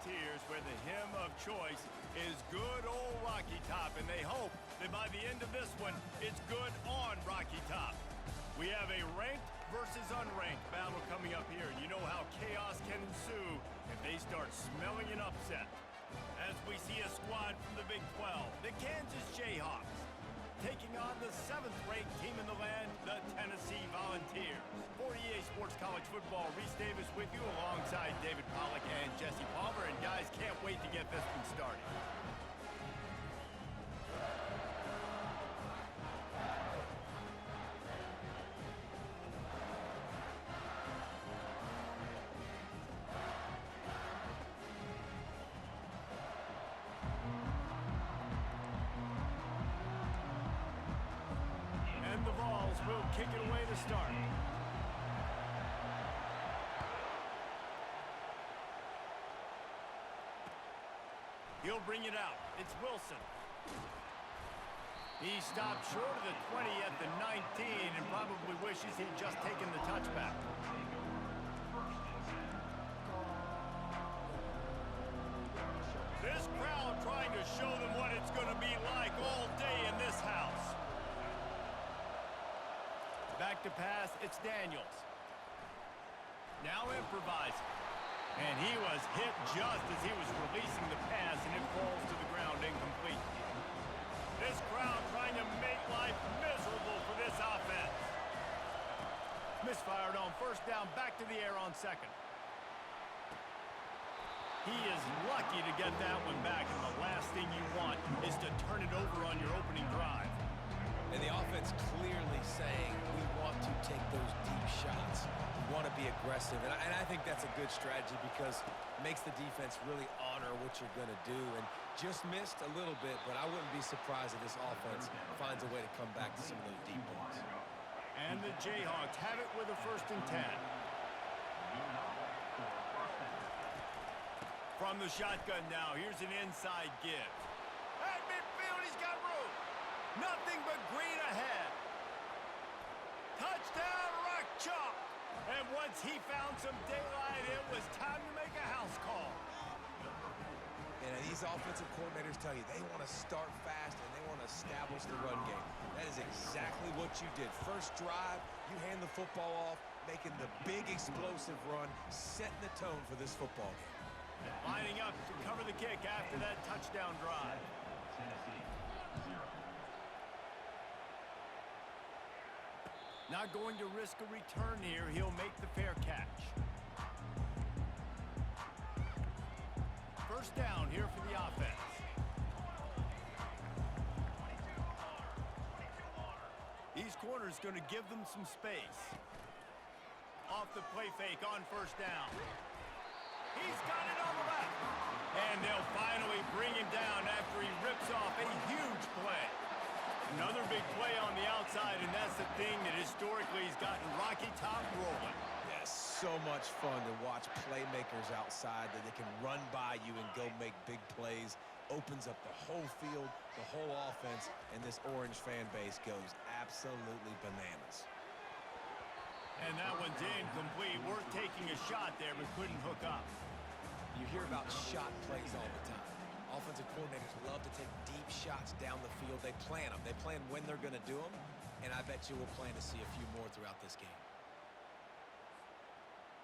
Volunteers, where the hymn of choice is Good Old Rocky Top, and they hope that by the end of this one, it's good on Rocky Top. We have a ranked versus unranked battle coming up here. You know how chaos can ensue if they start smelling an upset. As we see a squad from the Big 12, the Kansas Jayhawks, taking on the 7th-ranked team in the land, the Tennessee Volunteers. For EA Sports College Football, Reese Davis with you alongside David Pollack and Jesse Palmer. And guys, can't wait to get this one started. And the Vols will kick it away to start. He'll bring it out. It's Wilson. He stopped short of the 20 at the 19 and probably wishes he'd just taken the touchback. This crowd trying to show them what it's going to be like all day in this house. Back to pass, it's Daniels. Now improvising. And he was hit just as he was releasing the pass, and it falls to the ground incomplete. This crowd trying to make life miserable for this offense. Misfired on first down, back to the air on second. He is lucky to get that one back, and the last thing you want is to turn it over on your opening drive. And the offense clearly saying, we want to take those deep shots. We want to be aggressive. And I think that's a good strategy because it makes the defense really honor what you're going to do. And just missed a little bit, but I wouldn't be surprised if this offense finds a way to come back to some of those deep ones. And the Jayhawks have it with a 1st and 10. From the shotgun now, here's an inside give. At midfield, he's got room. Nothing but green ahead. Touchdown, Rock Chalk. And once he found some daylight, it was time to make a house call. And these offensive coordinators tell you they want to start fast and they want to establish the run game. That is exactly what you did. First drive, you hand the football off, making the big explosive run, setting the tone for this football game. Lining up to cover the kick after that touchdown drive. Not going to risk a return here. He'll make the fair catch. First down here for the offense. These corners going to give them some space. Off the play fake on first down. He's got it on the left. And they'll finally bring him down after he rips off a huge play. Another big play on the outside, and that's the thing that historically has gotten Rocky Top rolling. Yes, so much fun to watch playmakers outside that they can run by you and go make big plays. Opens up the whole field, the whole offense, and this Orange fan base goes absolutely bananas. And that one's incomplete. Worth taking a shot there, but couldn't hook up. You hear about shot plays all the time. Offensive coordinators love to take deep shots down the field. They plan them. They plan when they're going to do them, and I bet you we'll plan to see a few more throughout this game.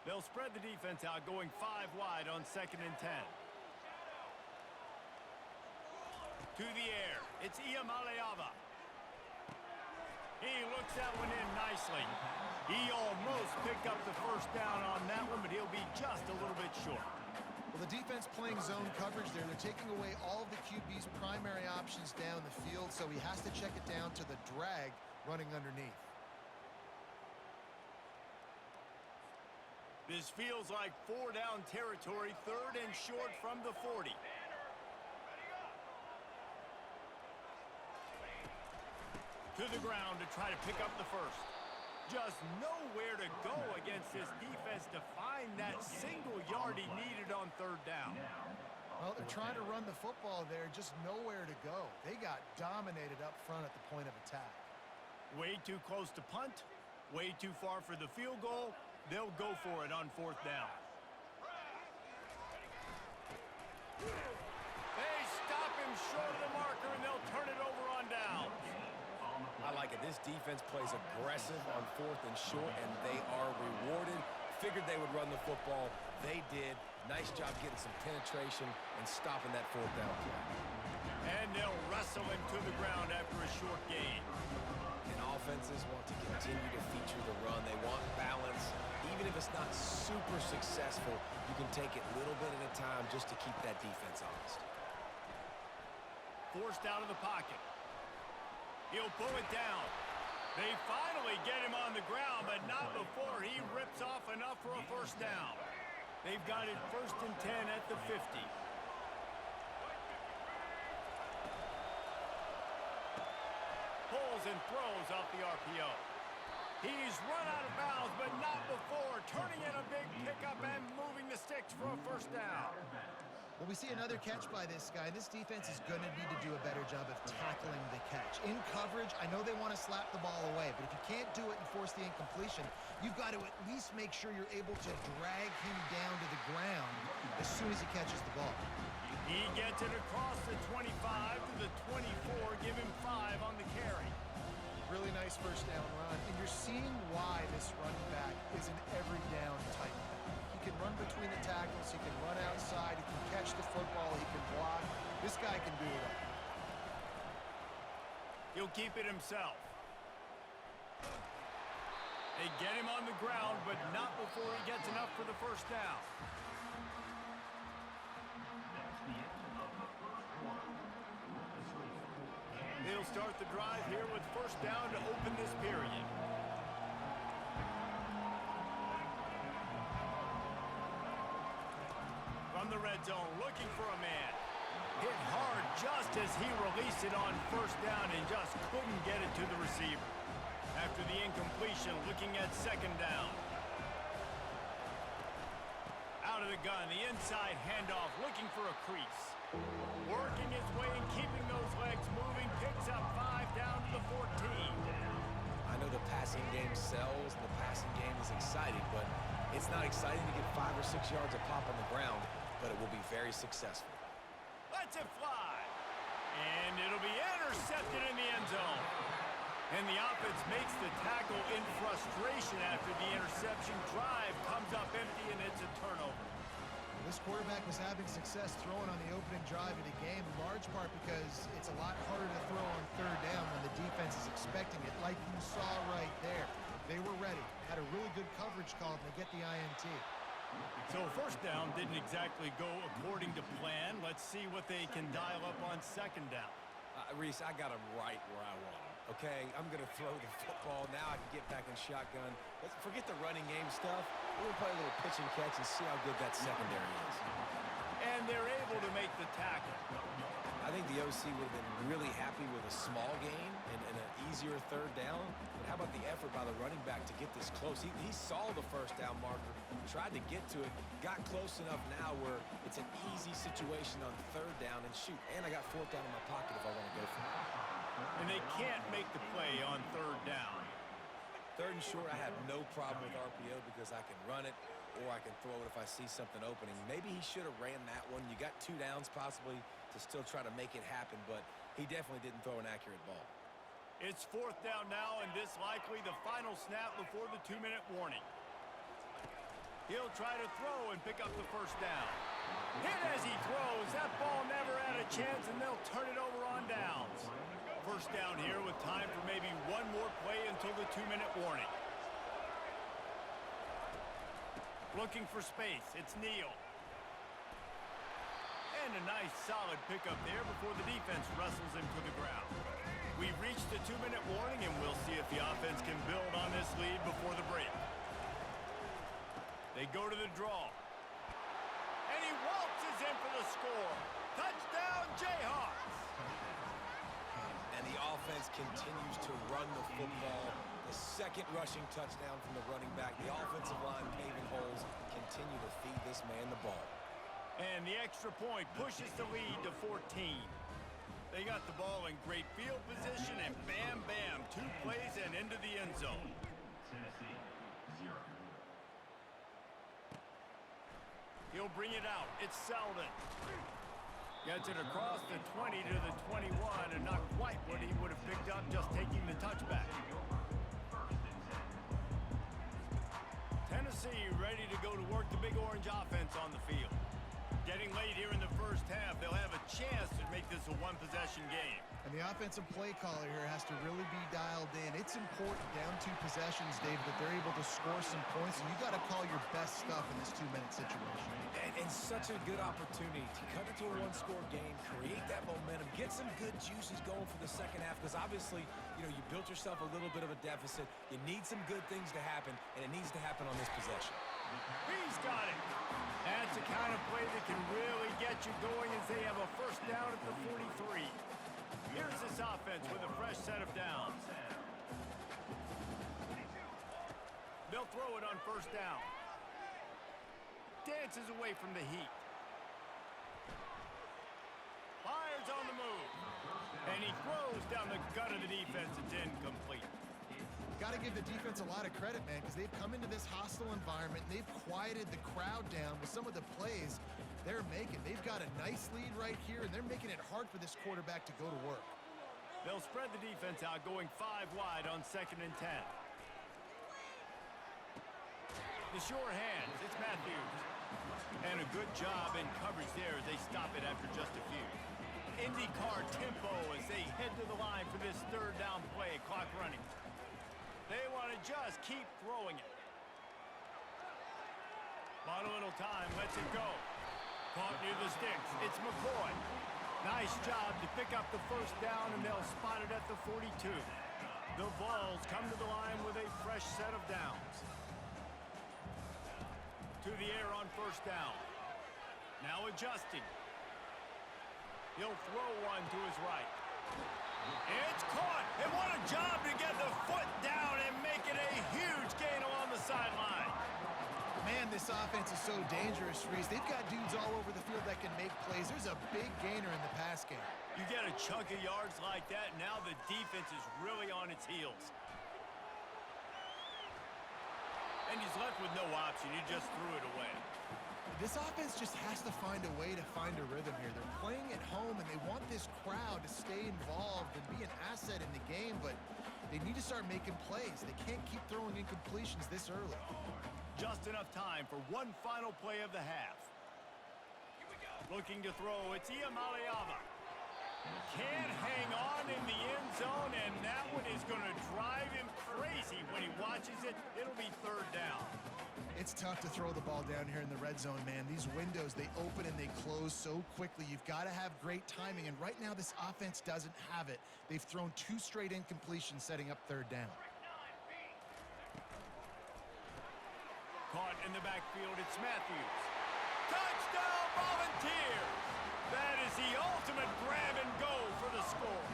They'll spread the defense out, going 5 wide on 2nd and 10. To the air, it's Iamaleava. He looks that one in nicely. He almost picked up the first down on that one, but he'll be just a little bit short. Well, the defense playing zone coverage there. They're taking away all of the QB's primary options down the field, so he has to check it down to the drag running underneath. This feels like 4-down territory, 3rd and short from the 40. To the ground to try to pick up the first. Just nowhere to go against this defense to find that single yard he needed on 3rd down. Well, they're trying to run the football there, just nowhere to go. They got dominated up front at the point of attack. Way too close to punt, way too far for the field goal. They'll go for it on 4th down. They stop him short of the marker, and they'll turn it over on downs. I like it. This defense plays aggressive on 4th and short, and they are rewarded. Figured they would run the football. They did. Nice job getting some penetration and stopping that 4th down play. And they'll wrestle him to the ground after a short gain. And offenses want to continue to feature the run. They want balance. Even if it's not super successful, you can take it little bit at a time just to keep that defense honest. Forced out of the pocket. He'll pull it down. They finally get him on the ground, but not before he rips off enough for a first down. They've got it 1st and 10 at the 50. Pulls and throws off the RPO. He's run out of bounds, but not before turning in a big pickup and moving the sticks for a first down. Well, we see another catch by this guy. This defense is going to need to do a better job of tackling the catch. In coverage, I know they want to slap the ball away, but if you can't do it and force the incompletion, you've got to at least make sure you're able to drag him down to the ground as soon as he catches the ball. He gets it across the 25 to the 24, give him 5 on the carry. Really nice first down run, and you're seeing why this running back is an every down type back. He can run between the tackles, he can run outside, he can catch the football, he can block. This guy can do it all. He'll keep it himself. They get him on the ground, but not before he gets enough for the first down. They'll start the drive here with first down to open this period. From the red zone, looking for a man. Hit hard just as he released it on first down and just couldn't get it to the receiver. After the incompletion, looking at second down. Out of the gun, the inside handoff, looking for a crease. Working his way and keeping those legs moving, picks up 5 down to the 14. I know the passing game sells and the passing game is exciting, but it's not exciting to get 5 or 6 yards of pop on the ground, but it will be very successful. Lets it fly. And it'll be intercepted in the end zone. And the offense makes the tackle in frustration after the interception. Drive comes up empty, and it's a turnover. This quarterback was having success throwing on the opening drive of the game, in large part because it's a lot harder to throw on third down when the defense is expecting it, like you saw right there. They were ready, had a really good coverage call, and they get the INT. So first down didn't exactly go according to plan. Let's see what they can dial up on second down. Reese, I got him right where I want him. Okay, I'm going to throw the football. Now I can get back in shotgun. Let's forget the running game stuff. We're going to play a little pitch and catch and see how good that secondary is. And they're able to make the tackle. I think the OC would have been really happy with a small gain and an easier third down. But how about the effort by the running back to get this close? He saw the first down marker, tried to get to it, got close enough now where it's an easy situation on third down and shoot. And I got fourth down in my pocket if I want to go for it. And they can't make the play on third down. Third and short, I have no problem with RPO because I can run it or I can throw it if I see something opening. Maybe he should have ran that one. You got 2 downs possibly to still try to make it happen, but he definitely didn't throw an accurate ball. It's fourth down now, and this likely the final snap before the 2-minute warning. He'll try to throw and pick up the first down. Hit as he throws. That ball never had a chance, and they'll turn it over on downs. First down here with time for maybe one more play until the 2-minute warning. Looking for space. It's Neal. And a nice solid pickup there before the defense wrestles him to the ground. We've reached the 2-minute warning, and we'll see if the offense can build on this lead before the break. They go to the draw. And he waltzes in for the score. Touchdown, Jayhawks! And the offense continues to run the football. The second rushing touchdown from the running back. The offensive line paving holes continue to feed this man the ball. And the extra point pushes the lead to 14. They got the ball in great field position, and bam, bam, 2 plays and into the end zone. He'll bring it out. It's Selden. Gets it across the 20 to the 21, and not quite what he would have picked up just taking the touchback. Tennessee ready to go to work the Big Orange offense on the field. Getting late here in the first half, they'll have a chance to make this a one-possession game. And the offensive play caller here has to really be dialed in. It's important down 2 possessions, Dave, that they're able to score some points, and you got to call your best stuff in this 2-minute situation. And such a good opportunity to cut it to a one-score game, create that momentum, get some good juices going for the second half, because obviously, you know, you built yourself a little bit of a deficit. You need some good things to happen, and it needs to happen on this possession. He's got it. That's the kind of play that can really get you going as they have a first down at the 43. Here's this offense with a fresh set of downs. They'll throw it on first down. Dances away from the heat. Fires on the move. And he throws down the gut of the defense. It's incomplete. Got to give the defense a lot of credit, man, because they've come into this hostile environment. And they've quieted the crowd down with some of the plays they're making. They've got a nice lead right here, and they're making it hard for this quarterback to go to work. They'll spread the defense out, going 5 wide on 2nd and 10. The sure hands, it's Matthews. And a good job in coverage there as they stop it after just a few. IndyCar tempo as they head to the line for this 3rd down play, clock running. They want to just keep throwing it. Bought a little time, lets it go. Caught near the sticks, it's McCoy. Nice job to pick up the first down, and they'll spot it at the 42. The Vols come to the line with a fresh set of downs. To the air on first down. Now adjusting. He'll throw one to his right. It's caught, and what a job to get the foot down and make it a huge gain along the sideline. Man, this offense is so dangerous, Reese. They've got dudes all over the field that can make plays. There's a big gainer in the pass game. You get a chunk of yards like that, now the defense is really on its heels. And he's left with no option. He just threw it away. This offense just has to find a way to find a rhythm here. They're playing at home, and they want this crowd to stay involved and be an asset in the game, but they need to start making plays. They can't keep throwing incompletions this early. Just enough time for one final play of the half. Looking to throw, it's Iamaleava. Can't hang on in the end zone, and that one is going to drive him crazy when he watches it. It'll be 3rd down. It's tough to throw the ball down here in the red zone, man. These windows, they open and they close so quickly. You've got to have great timing, and right now this offense doesn't have it. They've thrown 2 straight incompletions setting up 3rd down. Caught in the backfield, it's Matthews. Touchdown Volunteers! That is the ultimate grab and go for the score.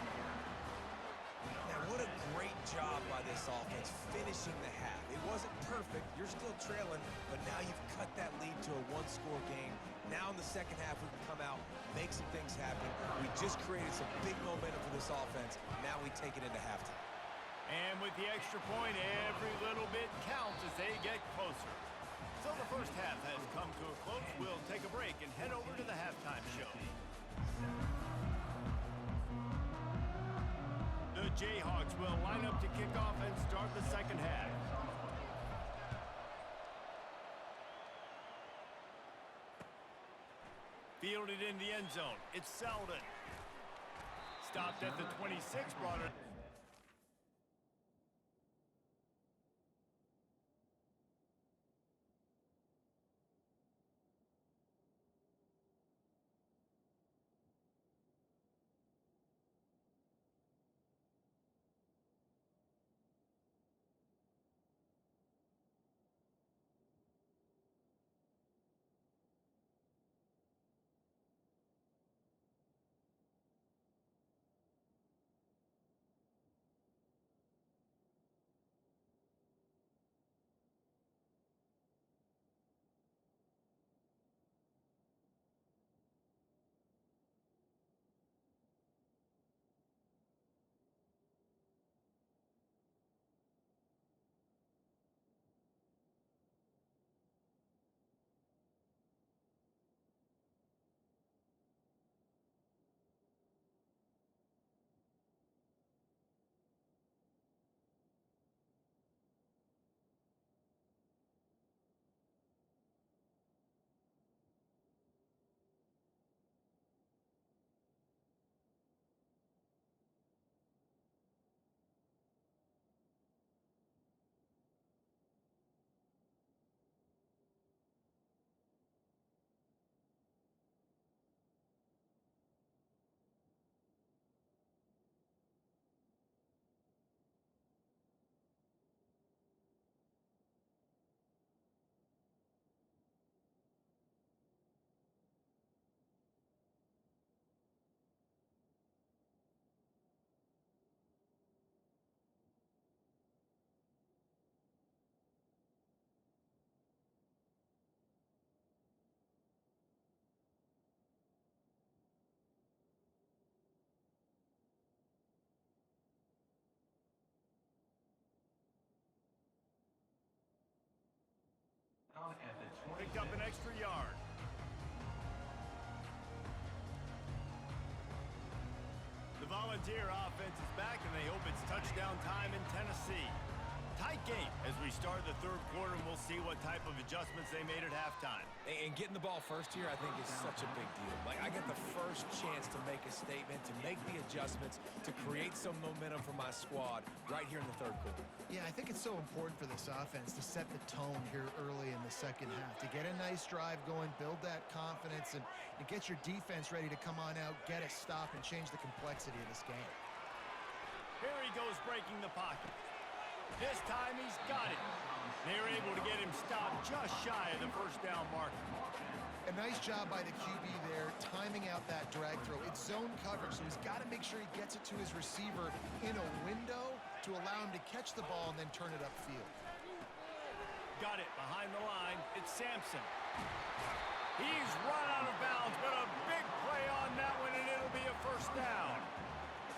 Now, what a great job by this offense finishing the half. It wasn't perfect. You're still trailing, but now you've cut that lead to a 1-score game. Now in the second half, we can come out, make some things happen. We just created some big momentum for this offense. Now we take it into halftime. And with the extra point, every little bit counts as they get closer. So the first half has come to a close. We'll take a break and head over to the halftime show. The Jayhawks will line up to kick off and start the second half. Fielded in the end zone. It's Selden. Stopped at the 26, brought it. picked up an extra yard. The Volunteer offense is back, and they hope it's touchdown time in Tennessee. Tight game as we start the third quarter, and we'll see what type of adjustments they made at halftime. And getting the ball first here, I think, is such a big deal. Like, I get the first chance to make a statement, to make the adjustments, to create some momentum for my squad right here in the third quarter. Yeah, I think it's so important for this offense to set the tone here early in the second half, to get a nice drive going, build that confidence, and get your defense ready to come on out, get a stop, and change the complexity of this game. Here he goes breaking the pocket. This time he's got it. They're able to get him stopped just shy of the first down mark. A nice job by the QB there, timing out that drag throw. It's zone coverage, so he's got to make sure he gets it to his receiver in a window to allow him to catch the ball and then turn it upfield. Got it behind the line. It's Sampson. He's run out of bounds, but a big play on that one, and it'll be a first down.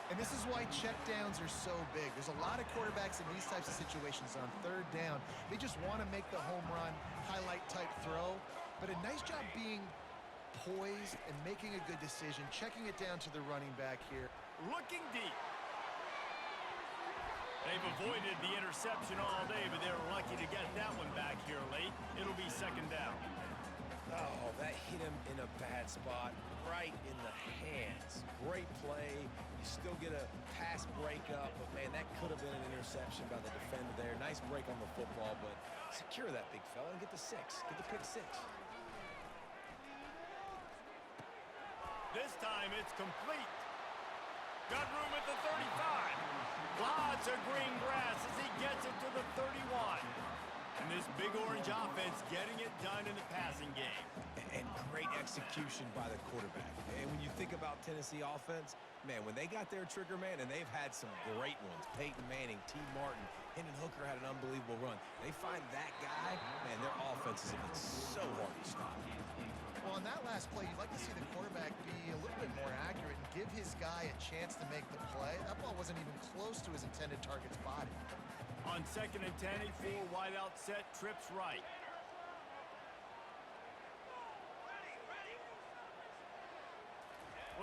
And this is why checkdowns are so big. There's a lot of quarterbacks in these types of situations on third down. They just want to make the home run, highlight-type throw. But a nice job being poised and making a good decision, checking it down to the running back here. Looking deep. They've avoided the interception all day, but they're lucky to get that one back here late. It'll be second down. Oh, that hit him in a bad spot, right in the hands. Great play. You still get a pass breakup, but, man, that could have been an interception by the defender there. Nice break on the football, but secure that big fella and get the six. Get the pick six. This time it's complete. Got room at the 35. Lots of green grass as he gets it to the 31. And this big orange offense getting it done in the passing game. And great execution by the quarterback. And when you think about Tennessee offense, man, when they got their trigger man, and they've had some great ones, Peyton Manning, T. Martin, Hendon Hooker had an unbelievable run. They find that guy, man, their offenses have been so hard to stop. Well, on that last play, you'd like to see the quarterback be a little bit more accurate and give his guy a chance to make the play. That ball wasn't even close to his intended target's body. On 2nd and 10, a full wideout set, trips right.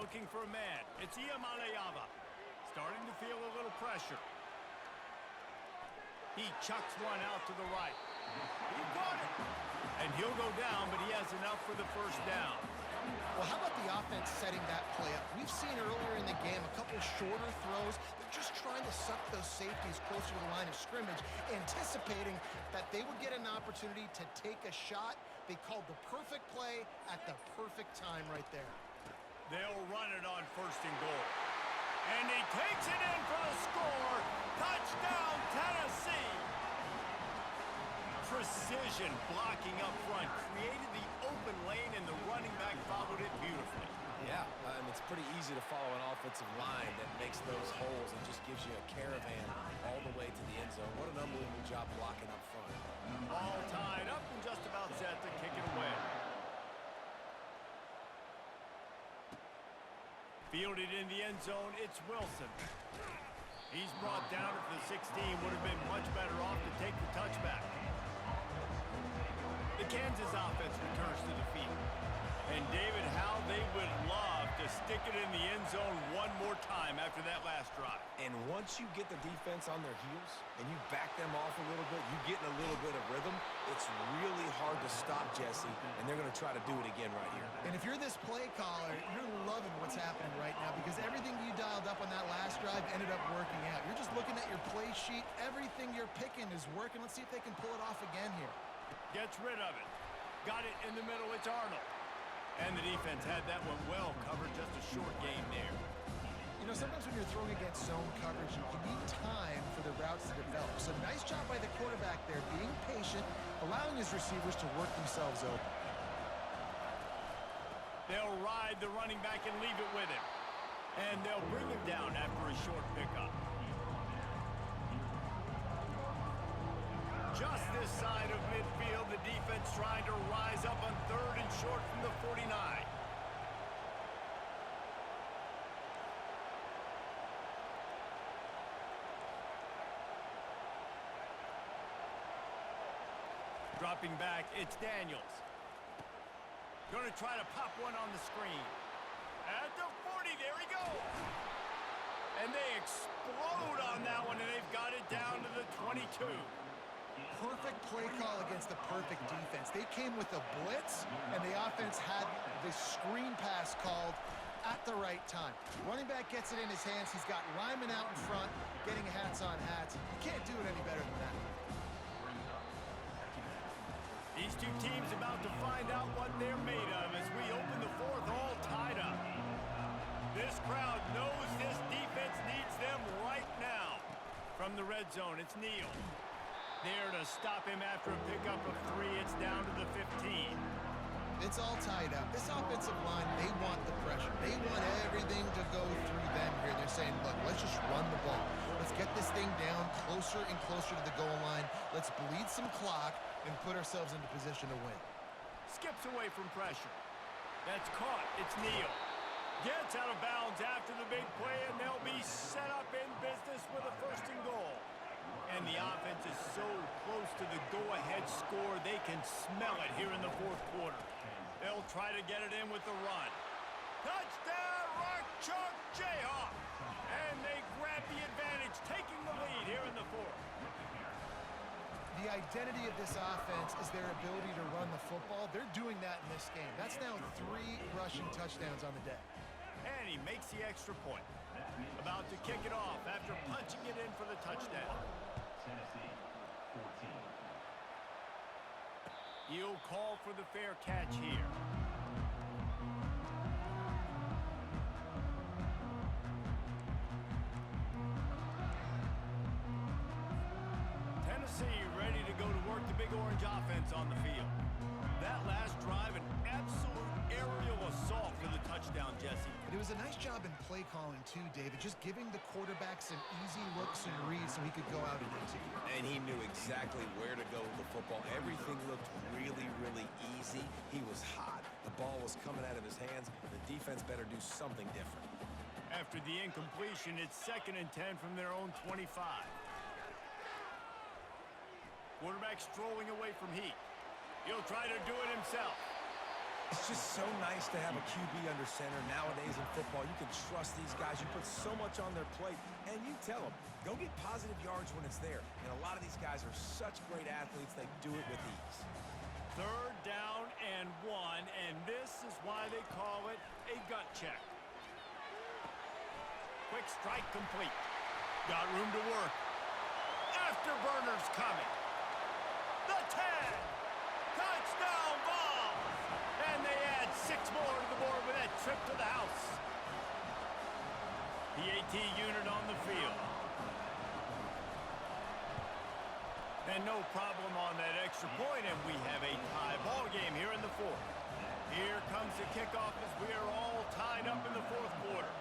Looking for a man. It's Iamaleava. Starting to feel a little pressure. He chucks one out to the right. He got it. And he'll go down, but he has enough for the first down. Well, how about the offense setting that play up? We've seen earlier in the game a couple shorter throws. They're just trying to suck those safeties closer to the line of scrimmage, anticipating that they would get an opportunity to take a shot. They called the perfect play at the perfect time right there. They'll run it on 1st and goal. And he takes it in for the score. Touchdown, Tennessee. Precision blocking up front created the open lane, and the running back followed it beautifully. Yeah, it's pretty easy to follow an offensive line that makes those holes and just gives you a caravan all the way to the end zone. What an unbelievable job blocking up front. All tied up and just about set to kick it away. Fielded in the end zone, it's Wilson. He's brought down at the 16, would have been much better off to take the touchback. The Kansas offense returns to the field. And David, how they would love to stick it in the end zone one more time after that last drive. And once you get the defense on their heels and you back them off a little bit, you get in a little bit of rhythm, it's really hard to stop Jesse, and they're going to try to do it again right here. And if you're this play caller, you're loving what's happening right now because everything you dialed up on that last drive ended up working out. You're just looking at your play sheet. Everything you're picking is working. Let's see if they can pull it off again here. Gets rid of it. Got it in the middle. It's Arnold. And the defense had that one well covered. Just a short game there. You know, sometimes when you're throwing against zone coverage, you need time for the routes to develop. So nice job by the quarterback there, being patient, allowing his receivers to work themselves open. They'll ride the running back and leave it with him. And they'll bring him down after a short pickup. Just this side of midfield, the defense trying to rise up on 3rd and short from the 49. Dropping back, it's Daniels. Going to try to pop one on the screen. At the 40, there he goes. And they explode on that one, and they've got it down to the 22. Perfect play call against the perfect defense. They came with a blitz, and the offense had the screen pass called at the right time. Running back gets it in his hands. He's got Ryman out in front, getting hats on hats. You can't do it any better than that. These two teams about to find out what they're made of as we open the fourth, all tied up. This crowd knows this defense needs them right now. From the red zone, it's Neal. There to stop him after a pickup of 3. It's down to the 15. It's all tied up. This offensive line, they want the pressure. They want everything to go through them here. They're saying, look, let's just run the ball. Let's get this thing down closer and closer to the goal line. Let's bleed some clock and put ourselves into position to win. Skips away from pressure. That's caught. It's Neal. Gets out of bounds after the big play, and they'll be set up in business with a 1st and goal. And the offense is so close to the go-ahead score, they can smell it here in the 4th quarter. They'll try to get it in with the run. Touchdown, Rock Chalk Jayhawk! And they grab the advantage, taking the lead here in the 4th. The identity of this offense is their ability to run the football. They're doing that in this game. That's now 3 rushing touchdowns on the day. And he makes the extra point. About to kick it off after punching it in for the touchdown. He'll call for the fair catch here. Tennessee ready to go to work the Big Orange offense on the field. That last drive, an absolute aerial assault for the touchdown, Jesse. But it was a nice job in play calling too, David, just giving the quarterback some easy looks and reads so he could go out and execute. And he knew exactly where to go with the football. Everything looked really, really easy. He was hot. The ball was coming out of his hands. The defense better do something different. After the incompletion, it's 2nd and 10 from their own 25. Quarterback strolling away from Heat. He'll try to do it himself. It's just so nice to have a QB under center. Nowadays in football, you can trust these guys. You put so much on their plate, and you tell them, go get positive yards when it's there. And a lot of these guys are such great athletes, they do it with ease. 3rd down and 1, and this is why they call it a gut check. Quick strike complete. Got room to work. Afterburner's coming. The 10. Touchdown ball. And they add 6 more to the board with that trip to the house. PAT unit on the field. And no problem on that extra point, and we have a tie ball game here in the 4th. Here comes the kickoff as we are all tied up in the 4th quarter.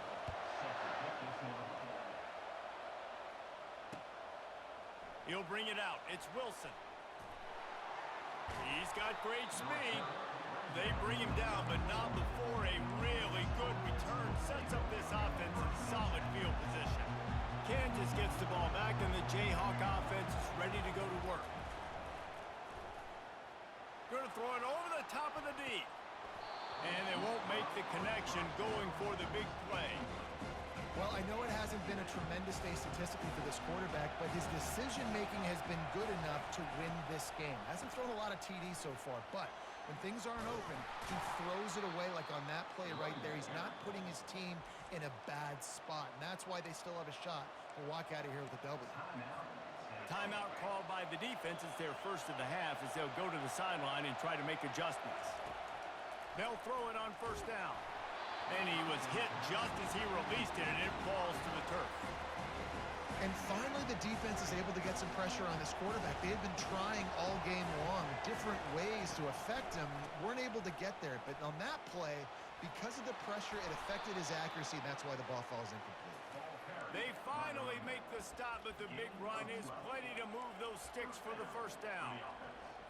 He'll bring it out. It's Wilson. He's got great speed. They bring him down, but not before a really good return sets up this offense in solid field position. Kansas gets the ball back, and the Jayhawk offense is ready to go to work. Going to throw it over the top of the D. And they won't make the connection going for the big play. Well, I know it hasn't been a tremendous day statistically for this quarterback, but his decision-making has been good enough to win this game. Hasn't thrown a lot of TDs so far, but when things aren't open, he throws it away like on that play right there. He's not putting his team in a bad spot, and that's why they still have a shot to walk out of here with a W. Timeout called by the defense. It's their 1st of the half as they'll go to the sideline and try to make adjustments. They'll throw it on 1st down. And he was hit just as he released it, and it falls to the turf. And finally, the defense is able to get some pressure on this quarterback. They had been trying all game long, different ways to affect him. Weren't able to get there. But on that play, because of the pressure, it affected his accuracy, and that's why the ball falls incomplete. They finally make the stop, but the big run is plenty to move those sticks for the 1st down.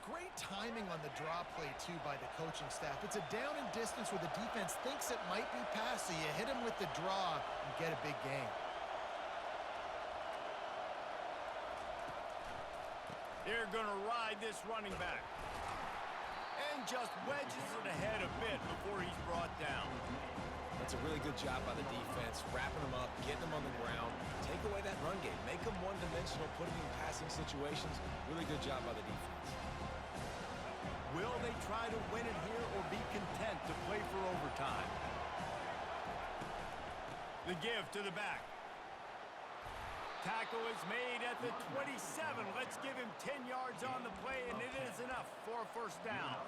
Great timing on the draw play, too, by the coaching staff. It's a down and distance where the defense thinks it might be pass, so you hit him with the draw and get a big gain. They're going to ride this running back. and just wedges it ahead a bit before he's brought down. That's a really good job by the defense, wrapping them up, getting them on the ground. Take away that run game. Make them one-dimensional, put them in passing situations. Really good job by the defense. Will they try to win it here or be content to play for overtime? The give to the back. Tackle is made at the 27. Let's give him 10 yards on the play, and it is enough for a first down.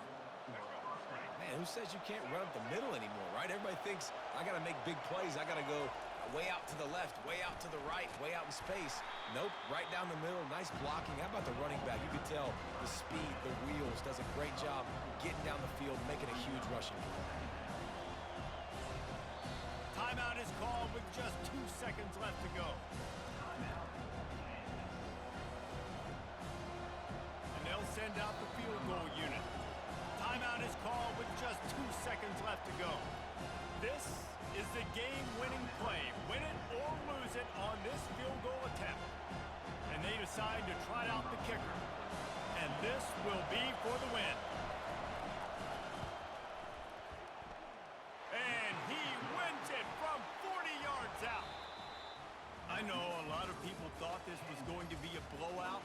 Man, who says you can't run up the middle anymore, right? Everybody thinks, I got to make big plays. I got to go way out to the left, way out to the right, way out in space. Nope, right down the middle. Nice blocking. How about the running back? You can tell the speed, the wheels, does a great job getting down the field, making a huge rushing play. Timeout is called with just 2 seconds left to go. And they'll send out the field goal unit. Timeout is called with just 2 seconds left to go. This is the game-winning play. Win it or lose it on this field goal attempt. And they decide to trot out the kicker. And this will be for the win.